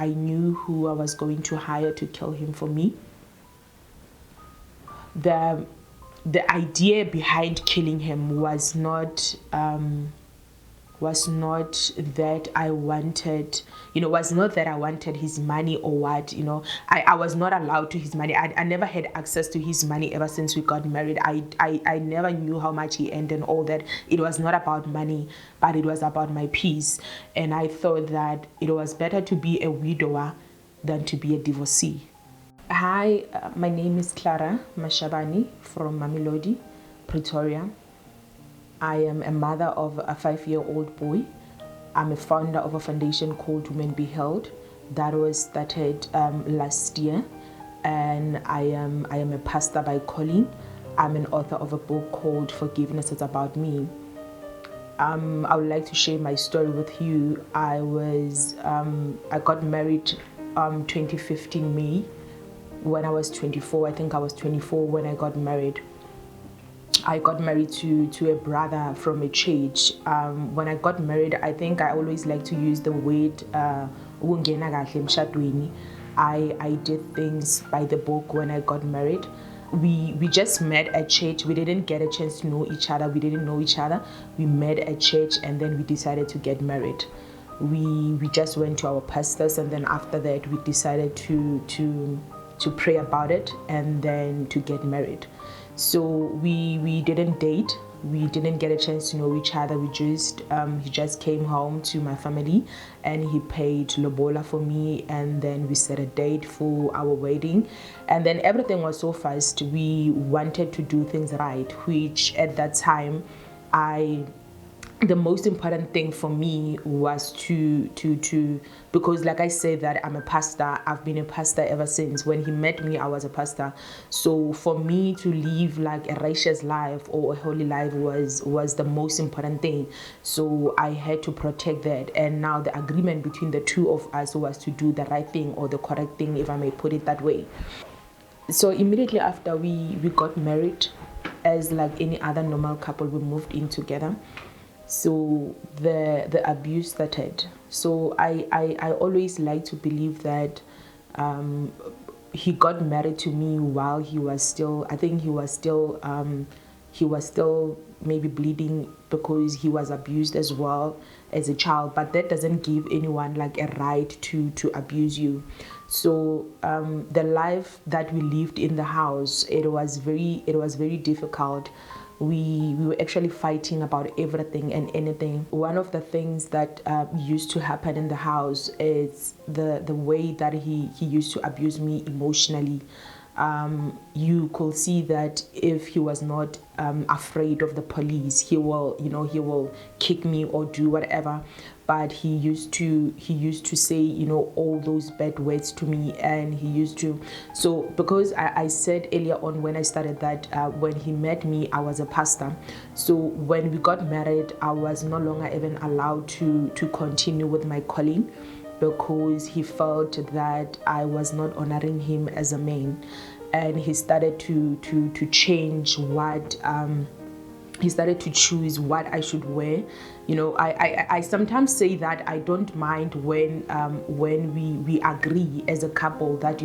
I knew who I was going to hire to kill him for me. The idea behind killing him was not that I wanted, was not that I wanted his money or what, I was not allowed to his money. I never had access to his money ever since we got married. I never knew how much he earned and all that. It was not about money, but it was about my peace. And I thought that it was better to be a widower than to be a divorcee. Hi, my name is Clara Mashabane from Mamelodi, Pretoria. I am a mother of a 5-year-old boy. I'm a founder of a foundation called Women Be Held that was started last year, and I am a pastor by calling. I'm an author of a book called Forgiveness Is About Me. I would like to share my story with you. I got married 2015 May when I was 24. I think I was 24 when I got married. I got married to a brother from a church. When I got married, I think I always like to use the word I did things by the book when I got married. We just met at church. We didn't get a chance to know each other. We didn't know each other. We met at church and then we decided to get married. We just went to our pastors, and then after that we decided to pray about it and then to get married. So we didn't date. We didn't get a chance to know each other. He just came home to my family and he paid lobola for me, and then we set a date for our wedding, and then everything was so fast. We wanted to do things right, which at that time the most important thing for me was to because like I said that I'm a pastor. I've been a pastor ever since. When he met me, I was a pastor. So for me to live like a righteous life or a holy life was the most important thing. So I had to protect that. And now the agreement between the two of us was to do the right thing, or the correct thing, if I may put it that way. So immediately after we got married, as like any other normal couple, we moved in together. So the abuse started. So I always like to believe that he got married to me while he was still, I think he was still maybe bleeding, because he was abused as well as a child. But that doesn't give anyone like a right to abuse you. So the life that we lived in the house, it was very difficult. We were actually fighting about everything and anything. One of the things that used to happen in the house is the way that he used to abuse me emotionally. You could see that if he was not afraid of the police, he will kick me or do whatever. But he used to say all those bad words to me, and he used to. So because I said earlier on when I started that when he met me, I was a pastor. So when we got married, I was no longer even allowed to continue with my calling, because he felt that I was not honoring him as a man, and he started to change what he started to choose what I should wear. I sometimes say that I don't mind when we agree as a couple that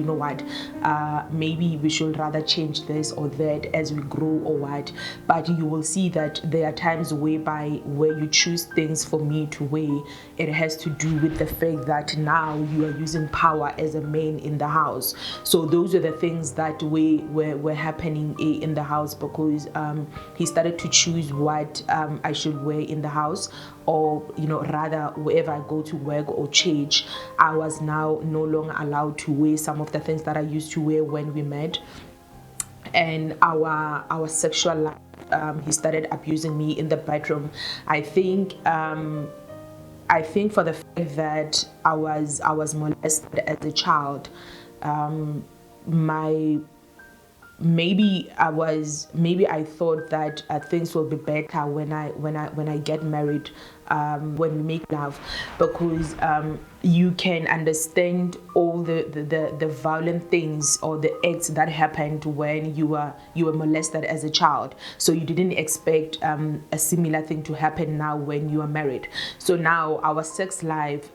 maybe we should rather change this or that as we grow or what. But you will see that there are times where you choose things for me to wear. It has to do with the fact that now you are using power as a man in the house. So those are the things that were happening in the house, because he started to choose what I should wear in the house, or rather wherever I go to work or church, I was now no longer allowed to wear some of the things that I used to wear when we met. And our sexual life, he started abusing me in the bedroom. I think for the fact that I was molested as a child, maybe I thought that things will be better when I get married, when we make love, because you can understand all the violent things or the acts that happened when you were molested as a child. So you didn't expect a similar thing to happen now when you are married. So now our sex life,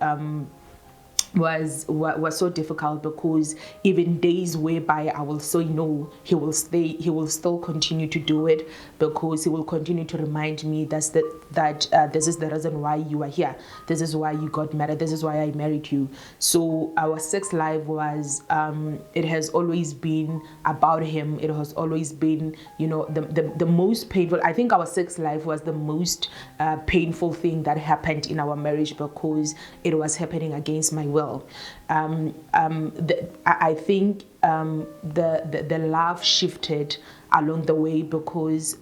was so difficult, because even days whereby I will say no, he will still continue to do it, because he will continue to remind me that this is the reason why you are here, this is why you got married, this is why I married you. So our sex life was it has always been about him. It has always been, the most painful. I think our sex life was the most painful thing that happened in our marriage, because it was happening against my will. I think the love shifted along the way, because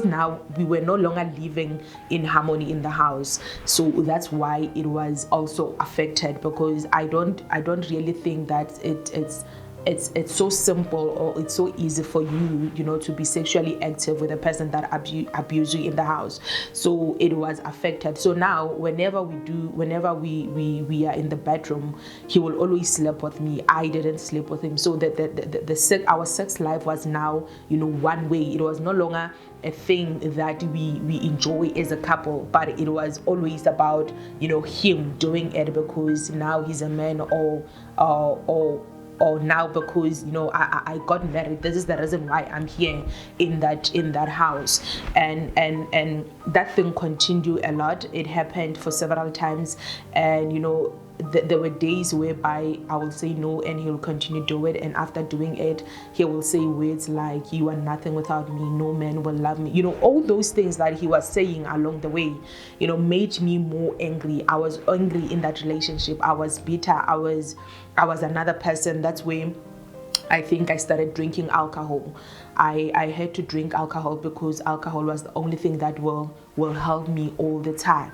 now we were no longer living in harmony in the house. So that's why it was also affected, because I don't really think that it's so simple, or it's so easy for you, to be sexually active with a person that abuse you in the house. So it was affected. So now whenever we are in the bedroom, he will always sleep with me. I didn't sleep with him. So our sex life was now, one way. It was no longer a thing that we enjoy as a couple, but it was always about, him doing it because now he's a man, or now because I got married. This is the reason why I'm here in that house. And that thing continued a lot. It happened for several times, and there were days whereby I will say no and he'll continue to do it, and after doing it he will say words like, you are nothing without me, no man will love me. All those things that he was saying along the way made me more angry. I was angry in that relationship. I was bitter. I was another person. That's where I think I started drinking alcohol. I had to drink alcohol because alcohol was the only thing that will help me all the time.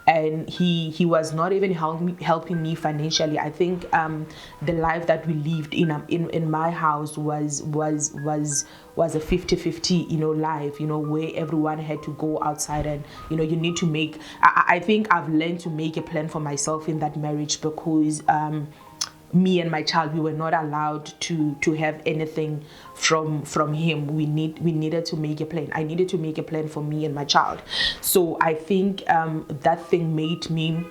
And he was not even helping me financially. I think the life that we lived in my house was a 50-50 life, where everyone had to go outside, and you need to make. I think I've learned to make a plan for myself in that marriage, because me and my child, we were not allowed to have anything from him. We needed to make a plan. I needed to make a plan for me and my child. So I think that thing made me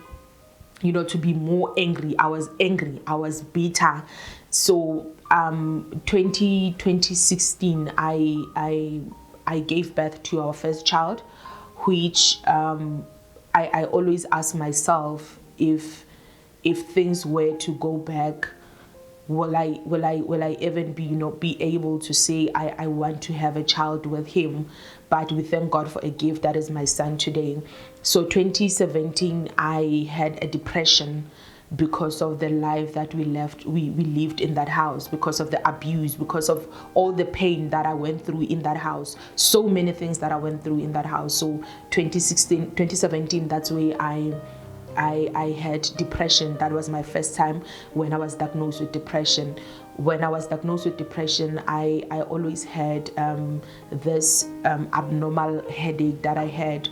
to be more angry. I was angry. I was bitter. So 2016 I gave birth to our first child, which I always ask myself, if things were to go back, will I even be able to say I want to have a child with him? But we thank God for a gift that is my son today. So 2017 I had a depression because of the life that we lived in that house, because of the abuse, because of all the pain that I went through in that house, so many things that I went through in that house. So 2017, that's where I had depression. That was my first time when I was diagnosed with depression. When I was diagnosed with depression, I always had this abnormal headache that I had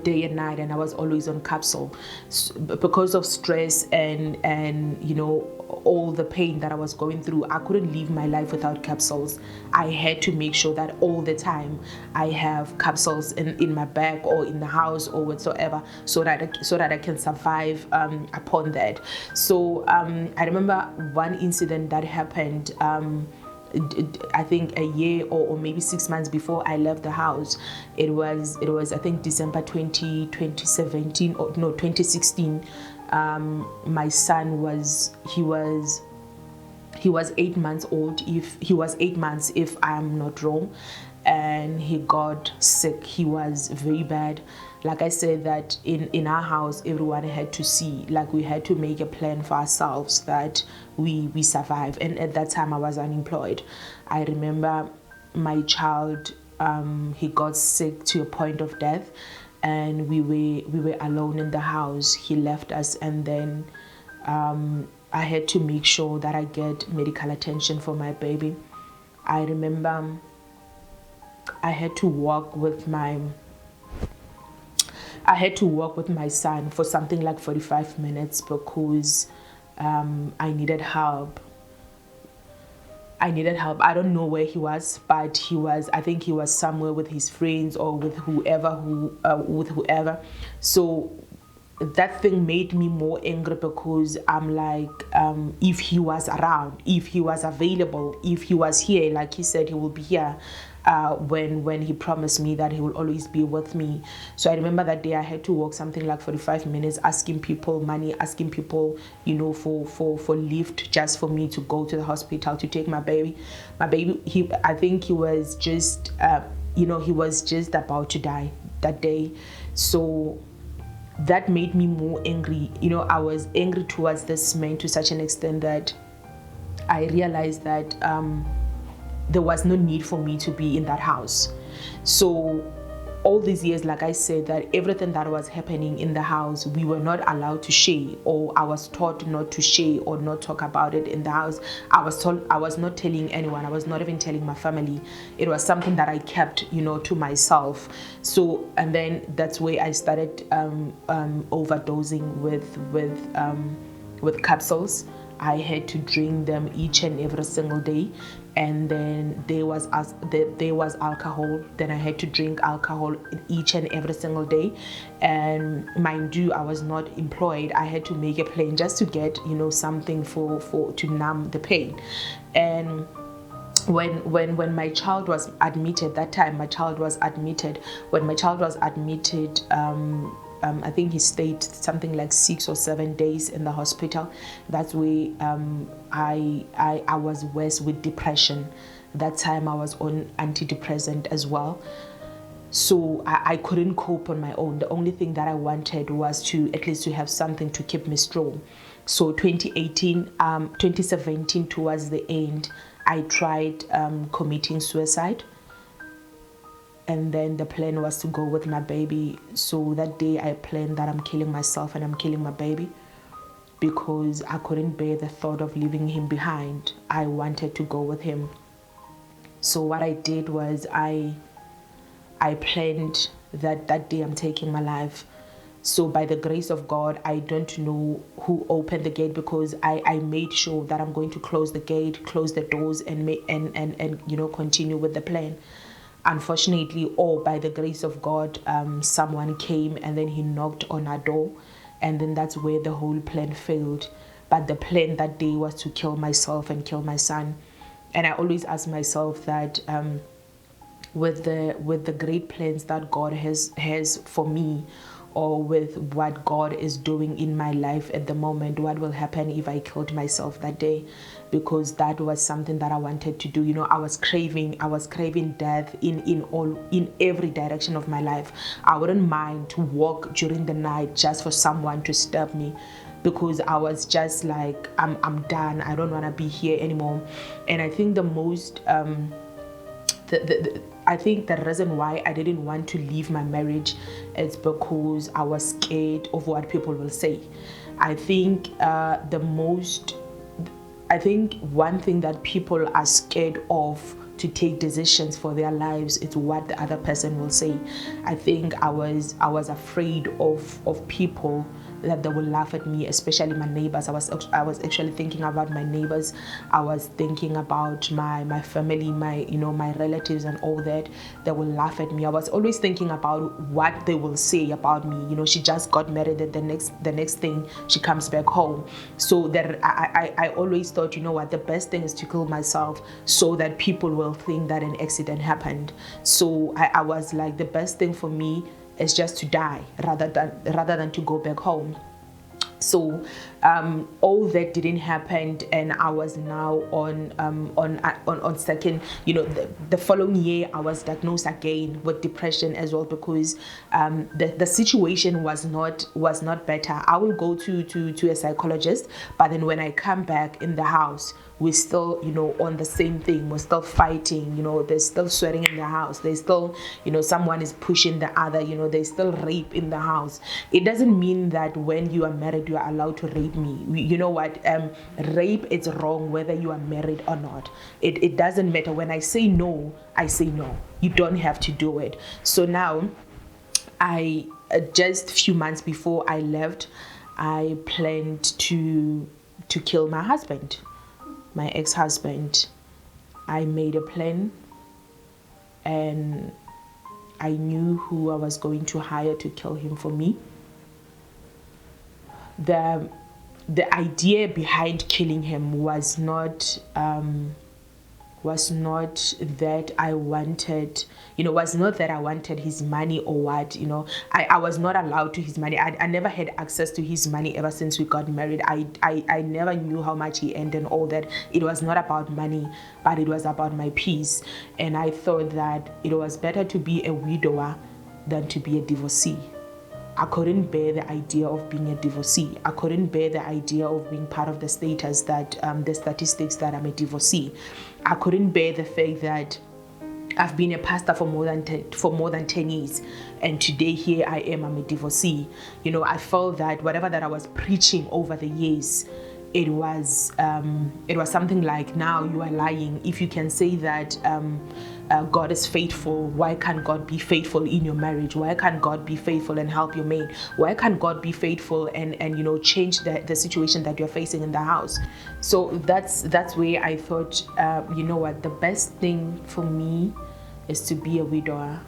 day and night, and I was always on capsule because of stress and all the pain that I was going through. I couldn't live my life without capsules. I had to make sure that all the time I have capsules in my bag or in the house or whatsoever, so that I can survive upon that. So I remember one incident that happened. I think a year or maybe 6 months before I left the house. It was I think December 2017 or no 2016. My son was 8 months old. If he was 8 months, if I'm not wrong, and he got sick. He was very bad. Like I said, that in our house, everyone had to see, like we had to make a plan for ourselves that we survive. And at that time I was unemployed. I remember my child, he got sick to a point of death, and we were alone in the house. He left us, and then I had to make sure that I get medical attention for my baby. I remember I had to walk with my son for something like 45 minutes because I needed help. I don't know where he was, but I think he was somewhere with his friends or with whoever. So that thing made me more angry because I'm like, if he was around, if he was available, if he was here, like he said he will be here, when he promised me that he will always be with me. So I remember that day I had to walk something like 45 minutes asking people money, asking people, for lift just for me to go to the hospital to take my baby. I think he was just, he was just about to die that day. So that made me more angry. I was angry towards this man to such an extent that I realized that there was no need for me to be in that house. So all these years, like I said, that everything that was happening in the house, we were not allowed to share, or I was taught not to share or not talk about it in the house. I was told I was not telling anyone. I was not even telling my family. It was something that I kept, to myself. So, and then that's where I started overdosing with capsules. I had to drink them each and every single day. And then there was alcohol. Then I had to drink alcohol each and every single day. And mind you, I was not employed. I had to make a plan just to get something to numb the pain. And when my child was admitted, that time my child was admitted. When my child was admitted, I think he stayed something like 6 or 7 days in the hospital. That's where I was worse with depression. That time I was on antidepressant as well. So I couldn't cope on my own. The only thing that I wanted was to at least to have something to keep me strong. So 2017 towards the end, I tried committing suicide. And then the plan was to go with my baby. So that day I planned that I'm killing myself and I'm killing my baby because I couldn't bear the thought of leaving him behind. I wanted to go with him. So what I did was I planned that day I'm taking my life. So by the grace of God, I don't know who opened the gate because I made sure that I'm going to close the gate, close the doors, and continue with the plan. Unfortunately, or by the grace of God, someone came and then he knocked on our door, and then that's where the whole plan failed. But the plan that day was to kill myself and kill my son. And I always ask myself that with the great plans that God has for me, or with what God is doing in my life at the moment, what will happen if I killed myself that day? Because that was something that I wanted to do. I was craving death in every direction of my life. I wouldn't mind to walk during the night just for someone to stab me, because I was just like, I'm done. I don't want to be here anymore. And I think the most I think the reason why I didn't want to leave my marriage is because I was scared of what people will say. I think one thing that people are scared of to take decisions for their lives is what the other person will say. I think I was afraid of people, that they will laugh at me, especially my neighbors. I was actually thinking about my neighbors. I was thinking about my family, my relatives and all that. They will laugh at me. I was always thinking about what they will say about me. She just got married, and the next thing she comes back home. So that I always thought, what, the best thing is to kill myself so that people will think that an accident happened. So I was like, the best thing for me is just to die rather than to go back home. So all that didn't happen, and I was now on second. The following year I was diagnosed again with depression as well, because the situation was not better. I will go to a psychologist, but then when I come back in the house, we're still on the same thing. We're still fighting. There's still swearing in the house. There's still someone is pushing the other. There's still rape in the house. It doesn't mean that when you are married you are allowed to rape me. You know what? Rape is wrong whether you are married or not. It doesn't matter. When I say no, I say no. You don't have to do it. So now, I just a few months before I left, I planned to kill my husband, my ex-husband. I made a plan, and I knew who I was going to hire to kill him for me. the idea behind killing him was not that I wanted, was not that I wanted his money or what, I was not allowed to his money. I never had access to his money ever since we got married. I never knew how much he earned and all that. It was not about money, but it was about my peace. And I thought that it was better to be a widower than to be a divorcee. I couldn't bear the idea of being a divorcee. I couldn't bear the idea of being part of the status that the statistics that I'm a divorcee. I couldn't bear the fact that I've been a pastor for more than 10 years, and today here I am, I'm a divorcee. I felt that whatever that I was preaching over the years, it was something like, now you are lying. If you can say that God is faithful, why can't God be faithful in your marriage? Why can't God be faithful and help your mate? Why can't God be faithful and change the situation that you're facing in the house? So that's where I thought, the best thing for me is to be a widower.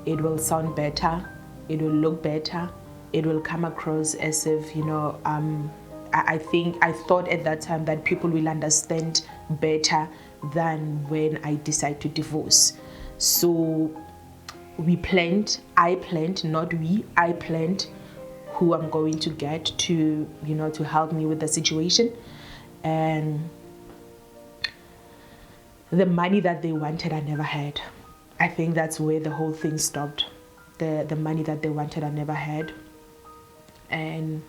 It will sound better, it will look better, it will come across as if I thought at that time that people will understand better than when I decide to divorce. So I planned who I'm going to get to help me with the situation, and the money that they wanted I never had. I think that's where the whole thing stopped. The money that they wanted I never had. And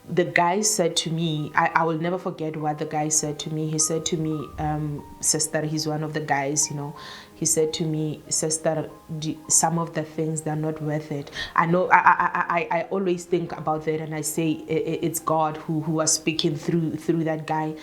the guy said to me, I will never forget what the guy said to me. He said to me, sister, he's one of the guys, he said to me, sister, some of the things, they're not worth it. I know, I always think about that, and I say it's God who was speaking through that guy.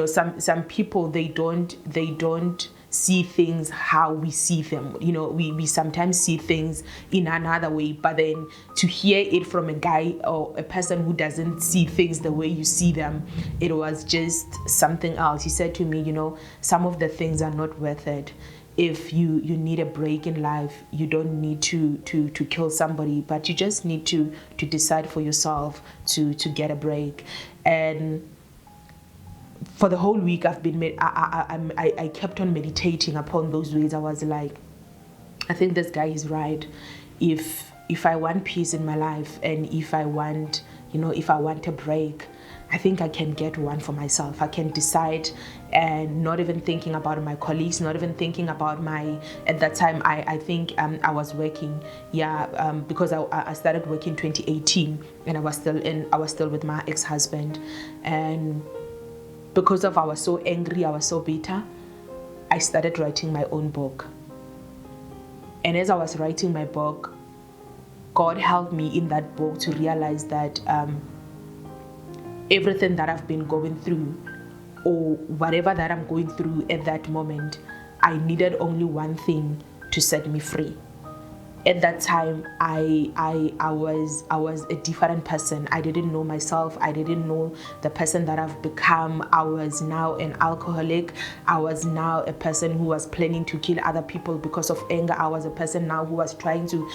Some people, they don't see things how we see them. We sometimes see things in another way, but then to hear it from a guy or a person who doesn't see things the way you see them, it was just something else. He said to me, some of the things are not worth it. If you need a break in life, you don't need to kill somebody, but you just need to decide for yourself to get a break. And for the whole week, I kept on meditating upon those words. I was like, I think this guy is right. If I want peace in my life, and if I want a break, I think I can get one for myself. I can decide, and not even thinking about my colleagues, not even thinking about at that time, I think I was working, because I started working 2018, and I was still with my ex-husband. And because I was so angry, I was so bitter, I started writing my own book. And as I was writing my book, God helped me in that book to realize that everything that I've been going through, or whatever that I'm going through at that moment, I needed only one thing to set me free. At that time, I was a different person. I didn't know myself. I didn't know the person that I've become. I was now an alcoholic. I was now a person who was planning to kill other people because of anger. I was a person now who was trying to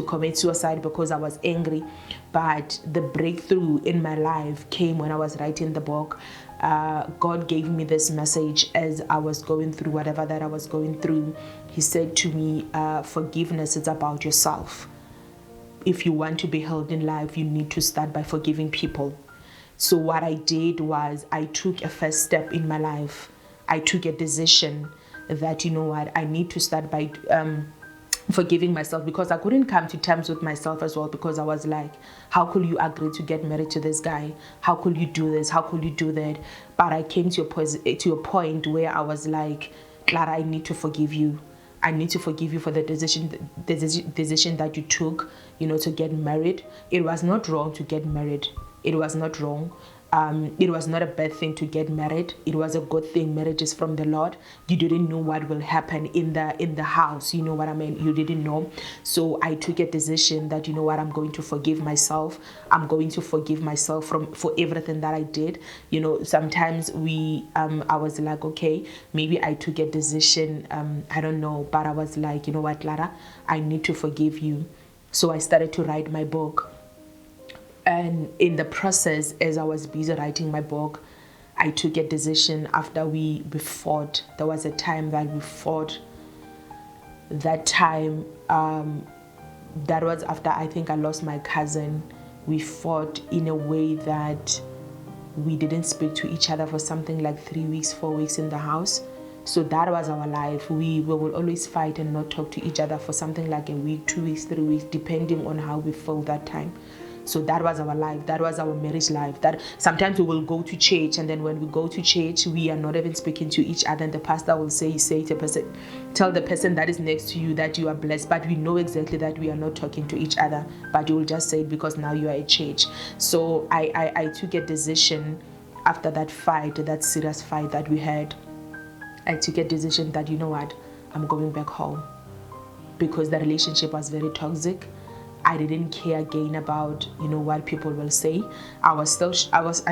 commit suicide because I was angry. But the breakthrough in my life came when I was writing the book. God gave me this message as I was going through whatever that I was going through. He said to me, forgiveness is about yourself. If you want to be held in life, you need to start by forgiving people. So what I did was I took a first step in my life. I took a decision that, I need to start by forgiving myself, because I couldn't come to terms with myself as well, because I was like, how could you agree to get married to this guy? How could you do this? How could you do that? But I came to a point where I was like, Clara, I need to forgive you. I need to forgive you for the decision that you took, to get married. It was not wrong to get married. It was not wrong. It was not a bad thing to get married. It was a good thing. Marriage is from the Lord. You didn't know what will happen in the house. You know what I mean? You didn't know. So I took a decision that, I'm going to forgive myself. I'm going to forgive myself for everything that I did. Sometimes I was like, okay, maybe I took a decision. I don't know, but I was like, you know what, Clara, I need to forgive you. So I started to write my book. And in the process, as I was busy writing my book, I took a decision after we fought. There was a time that we fought. That time, that was after I think I lost my cousin. We fought in a way that we didn't speak to each other for something like 3 weeks, 4 weeks in the house. So that was our life. We will always fight and not talk to each other for something like a week, 2 weeks, 3 weeks, depending on how we feel that time. So that was our life. That was our marriage life. That sometimes we will go to church, and then when we go to church, we are not even speaking to each other. And the pastor will say to the person, tell the person that is next to you that you are blessed. But we know exactly that we are not talking to each other. But you will just say it because now you are at church. So I took a decision after that fight, that serious fight that we had. I took a decision that, you know what, I'm going back home, because the relationship was very toxic. I didn't care again about, what people will say. I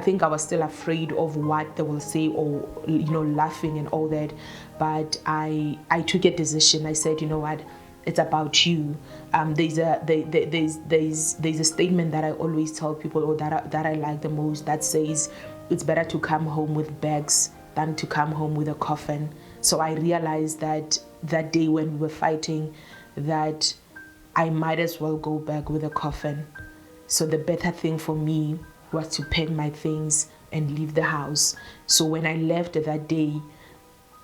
think I was still afraid of what they will say, or, laughing and all that. But I took a decision. I said, you know what, it's about you. There's a statement that I always tell people, or that I like the most, that says, it's better to come home with bags than to come home with a coffin. So I realized that day when we were fighting, that I might as well go back with a coffin. So the better thing for me was to pack my things and leave the house. So when I left that day,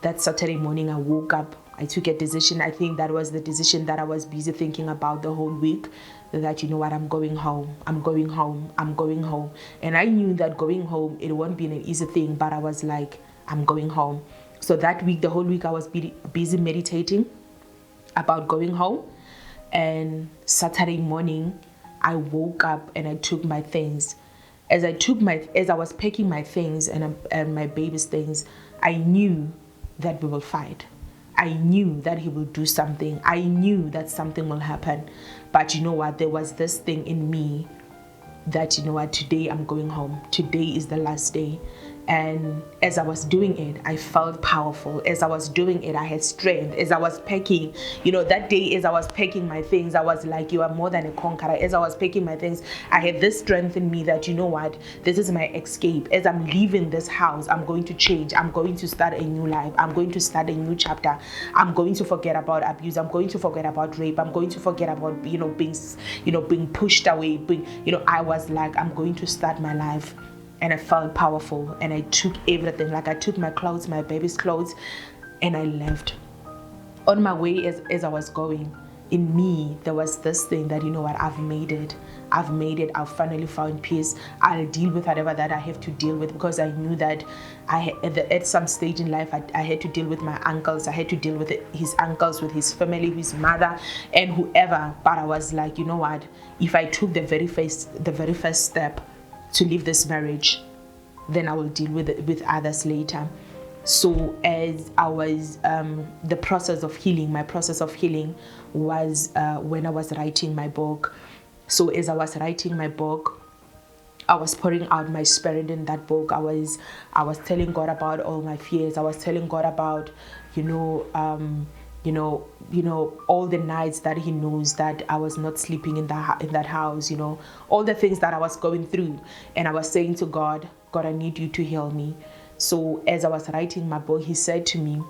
that Saturday morning, I woke up. I took a decision. I think that was the decision that I was busy thinking about the whole week, that, you know what, I'm going home. I'm going home. I'm going home. And I knew that going home, it won't be an easy thing, but I was like, I'm going home. So that week, the whole week, I was busy meditating about going home. And Saturday morning, I woke up and I took my things. As I was packing my things and my baby's things, I knew that we will fight. I knew that he will do something. I knew that something will happen. But you know what? There was this thing in me that, you know what, today I'm going home. Today is the last day. And as I was doing it, I felt powerful. As I was doing it, I had strength. As I was packing, that day, as I was packing my things, I was like, you are more than a conqueror. As I was packing my things, I had this strength in me that, you know what, this is my escape. As I'm leaving this house, I'm going to change. I'm going to start a new life. I'm going to start a new chapter. I'm going to forget about abuse. I'm going to forget about rape. I'm going to forget about, being pushed away. I was like, I'm going to start my life. And I felt powerful, and I took everything. Like, I took my clothes, my baby's clothes, and I left. On my way, as I was going, in me, there was this thing that, you know what, I've made it. I've finally found peace. I'll deal with whatever that I have to deal with, because I knew that at some stage in life, I had to deal with my uncles. I had to deal with his uncles, with his family, his mother, and whoever. But I was like, you know what, if I took the very first step to leave this marriage, then I will deal with others later. So as I was, the process of healing, my process of healing was when I was writing my book. So as I was writing my book, I was pouring out my spirit in that book. I was telling God about all my fears. I was telling God about, all the nights that he knows that I was not sleeping in that house, all the things that I was going through. And I was saying to God, I need you to heal me. So as I was writing my book, he said to me,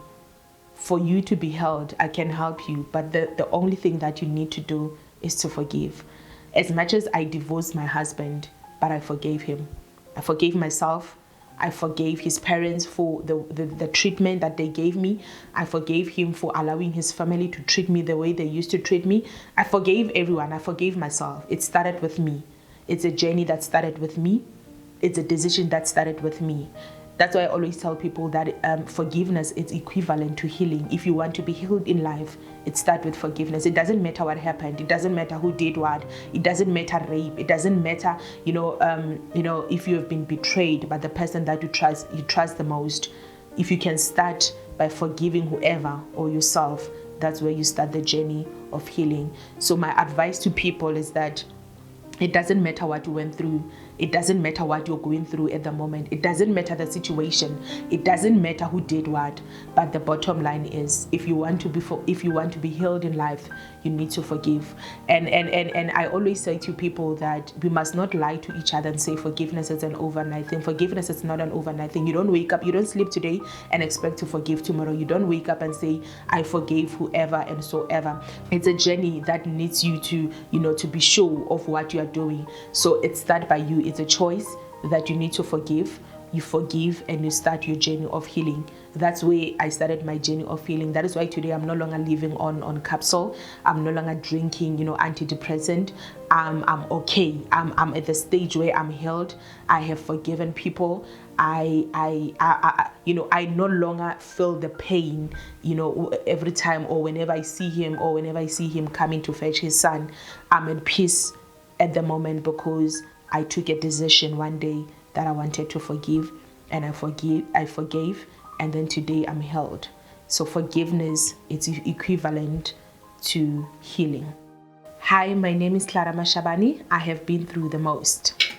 for you to be healed, I can help you. But the only thing that you need to do is to forgive. As much as I divorced my husband, but I forgave him. I forgave myself. I forgave his parents for the treatment that they gave me. I forgave him for allowing his family to treat me the way they used to treat me. I forgave everyone. I forgave myself. It started with me. It's a journey that started with me. It's a decision that started with me. That's why I always tell people that forgiveness is equivalent to healing. If you want to be healed in life, it starts with forgiveness. It doesn't matter what happened. It doesn't matter who did what. It doesn't matter rape. It doesn't matter, if you have been betrayed by the person that you trust the most. If you can start by forgiving whoever or yourself, that's where you start the journey of healing. So my advice to people is that it doesn't matter what you went through. It doesn't matter what you're going through at the moment. It doesn't matter the situation. It doesn't matter who did what. But the bottom line is, if you want to be healed in life, you need to forgive. And I always say to people that we must not lie to each other and say forgiveness is an overnight thing. Forgiveness is not an overnight thing. You don't wake up, you don't sleep today and expect to forgive tomorrow. You don't wake up and say, I forgave whoever and so ever. It's a journey that needs you to, to be sure of what you are doing. So it's start by you. It's a choice that you need to forgive. You forgive and you start your journey of healing. That's where I started my journey of healing. That is why today I'm no longer living on capsule. I'm no longer drinking, antidepressant. I'm okay. I'm at the stage where I'm healed. I have forgiven people. I no longer feel the pain, every time or whenever I see him coming to fetch his son. I'm at peace at the moment because I took a decision one day that I wanted to forgive, and I forgave, and then today I'm healed. So forgiveness is equivalent to healing. Hi, my name is Clara Mashabane. I have been through the most.